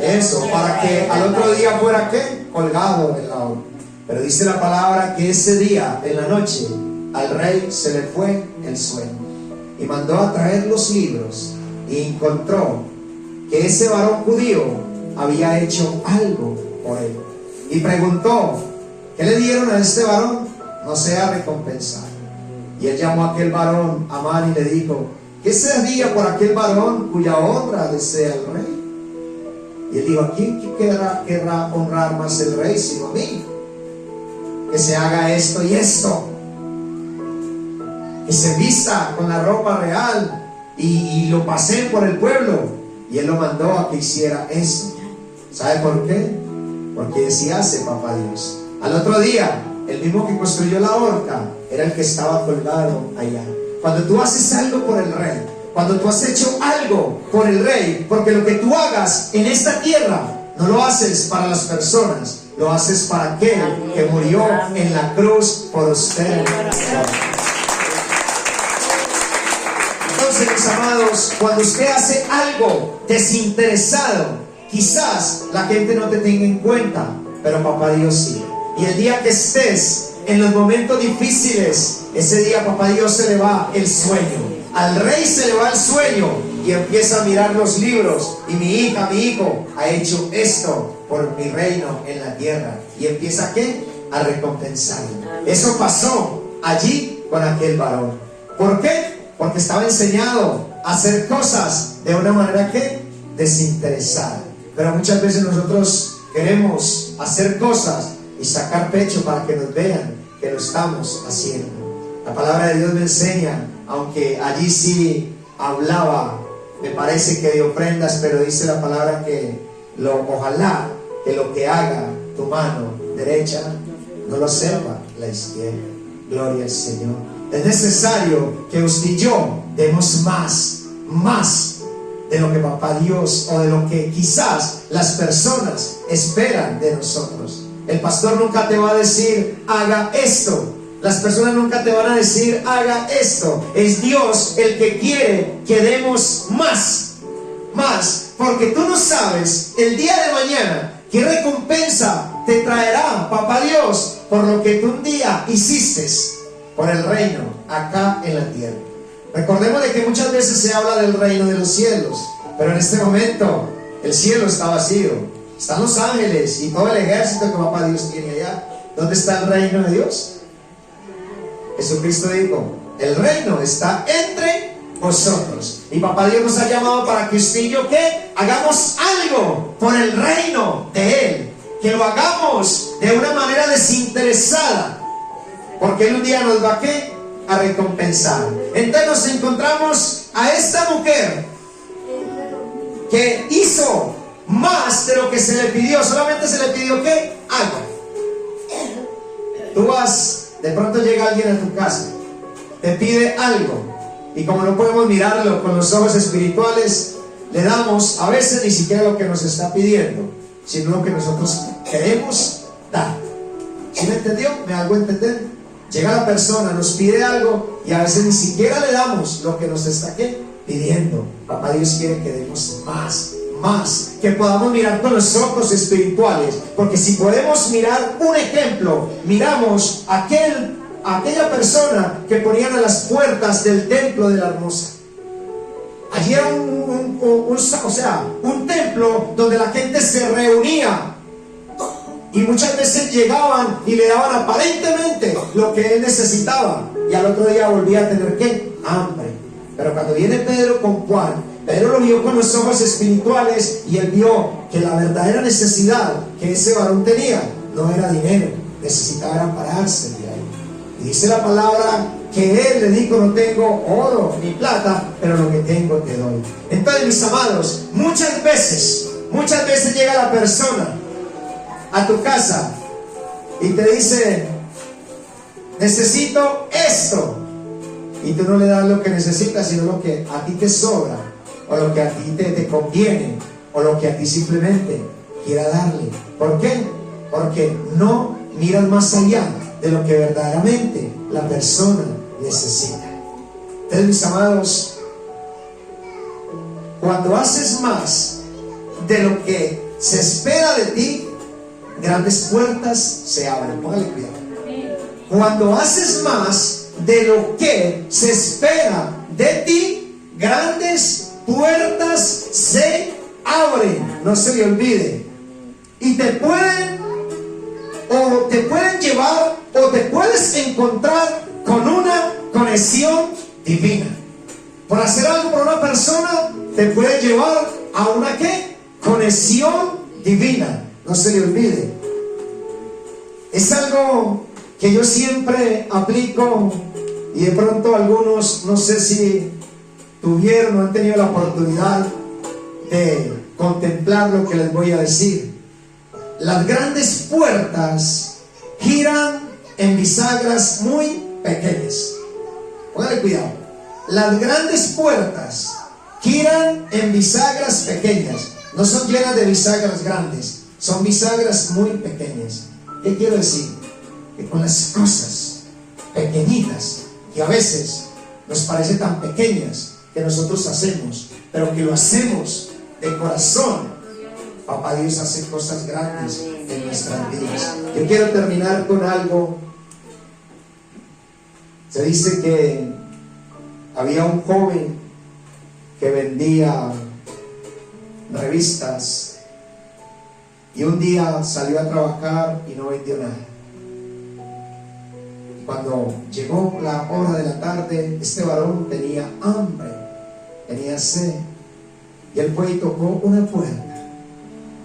Eso, para que al otro día fuera ¿qué? Colgado en la horca. Pero dice la palabra que ese día, en la noche, al rey se le fue el sueño y mandó a traer los libros y encontró que ese varón judío había hecho algo por él. Y preguntó, ¿qué le dieron a este varón? No sea recompensado. Y él llamó a aquel varón, Amán, y le dijo, ¿qué se haría por aquel varón cuya honra desea el rey? Y él dijo, ¿a quién querrá honrar más el rey sino a mí? Que se haga esto y esto, que se vista con la ropa real y lo paseen por el pueblo. Y él lo mandó a que hiciera eso. ¿Sabe por qué? Porque así hace papá Dios. Al otro día, el mismo que construyó la horca era el que estaba colgado allá. Cuando tú haces algo por el rey, cuando tú has hecho algo por el rey, porque lo que tú hagas en esta tierra no lo haces para las personas, lo haces para aquel que murió en la cruz por usted. Entonces, mis amados, cuando usted hace algo desinteresado, quizás la gente no te tenga en cuenta, pero papá Dios sí. Y el día que estés en los momentos difíciles, ese día papá Dios se le va el sueño. Al rey se le va el sueño y empieza a mirar los libros. Y mi hija, mi hijo ha hecho esto por mi reino en la tierra. Y empieza ¿a qué? A recompensarlo. Eso pasó allí con aquel varón. ¿Por qué? Porque estaba enseñado a hacer cosas de una manera ¿qué? Desinteresada. Pero muchas veces nosotros queremos hacer cosas y sacar pecho para que nos vean que lo estamos haciendo. La palabra de Dios me enseña, aunque allí sí hablaba, me parece que de ofrendas, pero dice la palabra que ojalá que lo que haga tu mano derecha no lo sepa la izquierda. Gloria al Señor. Es necesario que usted y yo demos más de lo que papá Dios o de lo que quizás las personas esperan de nosotros. El pastor nunca te va a decir haga esto. Las personas nunca te van a decir haga esto. Es Dios el que quiere que demos más, porque tú no sabes el día de mañana qué recompensa te traerá papá Dios por lo que tú un día hiciste por el reino acá en la tierra. Recordemos de que muchas veces se habla del reino de los cielos, pero en este momento el cielo está vacío. Están los ángeles y todo el ejército que papá Dios tiene allá. ¿Dónde está el reino de Dios? Jesucristo dijo, el reino está entre vosotros. Y papá Dios nos ha llamado para que usted y yo ¿qué? Hagamos algo por el reino de Él. Que lo hagamos de una manera desinteresada. Porque Él un día nos va ¿qué? A recompensar. Entonces nos encontramos a esta mujer que hizo más de lo que se le pidió. Solamente se le pidió ¿qué? Agua. Tú vas, de pronto llega alguien a tu casa, te pide algo, y como no podemos mirarlo con los ojos espirituales, le damos a veces ni siquiera lo que nos está pidiendo, sino lo que nosotros queremos dar. ¿Sí me entendió? ¿Me hago entender? Llega la persona, nos pide algo y a veces ni siquiera le damos lo que nos está ¿qué? Pidiendo. Papá Dios quiere que demos más, que podamos mirar con los ojos espirituales, porque si podemos mirar un ejemplo, miramos aquella persona que ponían a las puertas del templo de la hermosa. Allí era un templo donde la gente se reunía y muchas veces llegaban y le daban aparentemente lo que él necesitaba, y al otro día volvía a tener ¿qué? Hambre. Pero cuando viene Pedro con Juan Pero lo vio con los ojos espirituales y él vio que la verdadera necesidad que ese varón tenía no era dinero, necesitaba pararse de ahí. Y dice la palabra que él le dijo: no tengo oro ni plata, pero lo que tengo te doy. Entonces, mis amados, muchas veces llega la persona a tu casa y te dice: necesito esto, y tú no le das lo que necesitas, sino lo que a ti te sobra, o lo que a ti te conviene, o lo que a ti simplemente quiera darle. ¿Por qué? Porque no miras más allá de lo que verdaderamente la persona necesita. Entonces, mis amados, cuando haces más de lo que se espera de ti, grandes puertas se abren. Póngale cuidado. Cuando haces más de lo que se espera de ti, grandes puertas se abren. No se le olvide. Y te pueden llevar, o te puedes encontrar con una conexión divina. Por hacer algo por una persona, te puede llevar a una ¿qué? Conexión divina. No se le olvide. Es algo que yo siempre aplico, y de pronto algunos, no sé si tuvieron o han tenido la oportunidad de contemplar lo que les voy a decir. Las grandes puertas giran en bisagras muy pequeñas. Póngale cuidado. Las grandes puertas giran en bisagras pequeñas. No son llenas de bisagras grandes, son bisagras muy pequeñas. ¿Qué quiero decir? Que con las cosas pequeñitas, que a veces nos parecen tan pequeñas, que nosotros hacemos, pero que lo hacemos de corazón, Papá Dios hace cosas grandes en nuestras vidas. Yo quiero terminar con algo. Se dice que había un joven que vendía revistas, y un día salió a trabajar y no vendió nada. Cuando llegó la hora de la tarde, este varón tenía hambre, tenía sed, y él fue y tocó una puerta.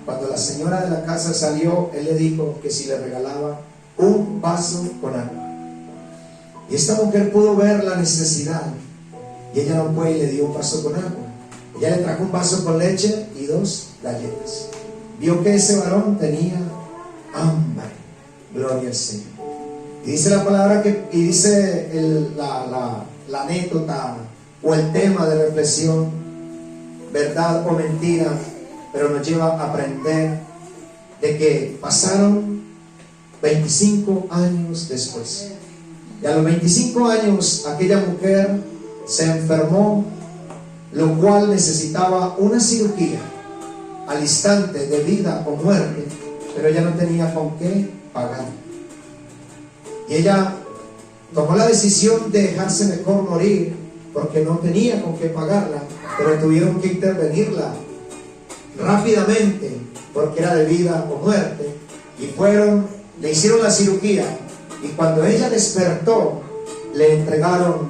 Cuando la señora de la casa salió, él le dijo que si le regalaba un vaso con agua. Y esta mujer pudo ver la necesidad, y ella no fue y le dio un vaso con agua. Ella le trajo un vaso con leche y 2 galletas. Vio que ese varón tenía hambre. Gloria al Señor. Y dice la palabra y dice la anécdota o el tema de reflexión, verdad o mentira, pero nos lleva a aprender de que pasaron 25 años después. Y a los 25 años aquella mujer se enfermó, lo cual necesitaba una cirugía al instante de vida o muerte, pero ella no tenía con qué pagar. Y ella tomó la decisión de dejarse mejor morir, porque no tenía con qué pagarla, pero tuvieron que intervenirla rápidamente, porque era de vida o muerte, y le hicieron la cirugía, y cuando ella despertó, le entregaron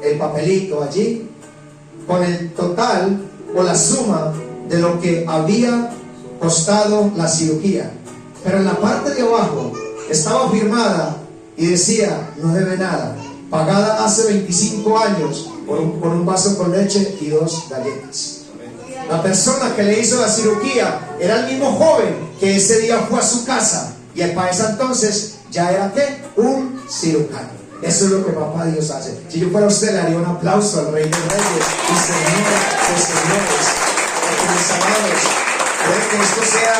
el papelito allí, con el total o la suma de lo que había costado la cirugía. Pero en la parte de abajo estaba firmada y decía: no debe nada, pagada hace 25 años por un vaso con leche y 2 galletas. La persona que le hizo la cirugía era el mismo joven que ese día fue a su casa, y para ese entonces ya era ¿qué? Un cirujano. Eso es lo que Papá Dios hace. Si yo fuera usted, le haría un aplauso al Rey de Reyes y Señor de Señores. Porque, mis amados, puede que esto sea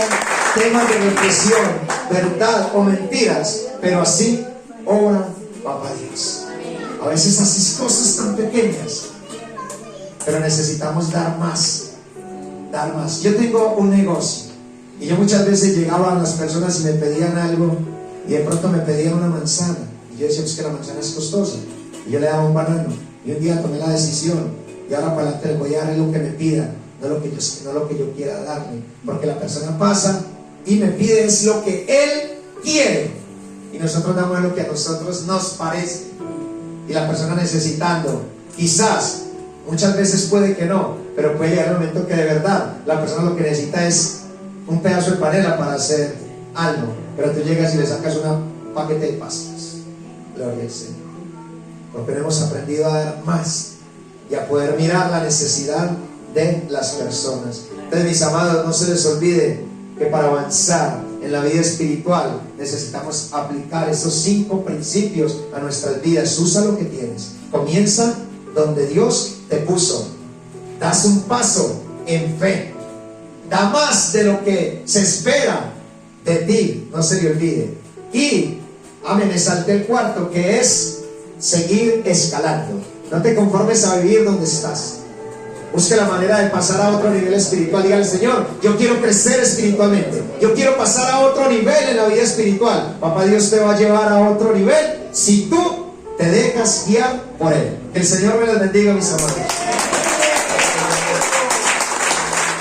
temas de reflexión, verdad o mentiras, pero así obra Papá Dios. A veces haces cosas tan pequeñas, pero necesitamos dar más. Dar más. Yo tengo un negocio, y yo muchas veces llegaba a las personas y me pedían algo, y de pronto me pedían una manzana. Yo decía: pues que la manzana es costosa, y yo le daba un banano. Y un día tomé la decisión, y ahora para adelante le voy a darle lo que me pida, no lo que yo quiera darle, porque la persona pasa y me pide es lo que él quiere, y nosotros damos lo que a nosotros nos parece. Y la persona necesitando, quizás, muchas veces puede que no, pero puede llegar el momento que de verdad la persona lo que necesita es un pedazo de panela para hacer algo, pero tú llegas y le sacas un paquete de pastas. Gloria al Señor, porque no hemos aprendido a dar más y a poder mirar la necesidad de las personas. Entonces, mis amados, no se les olvide que para avanzar en la vida espiritual necesitamos aplicar esos 5 principios a nuestras vidas. Usa lo que tienes, comienza donde Dios te puso, das un paso en fe, da más de lo que se espera de ti, no se le olvide. Y amén, me salté el cuarto, que es seguir escalando. No te conformes a vivir donde estás. Busque la manera de pasar a otro nivel espiritual. Dígale: Señor, yo quiero crecer espiritualmente, yo quiero pasar a otro nivel en la vida espiritual. Papá Dios te va a llevar a otro nivel si tú te dejas guiar por Él. Que el Señor me los bendiga, mis amados.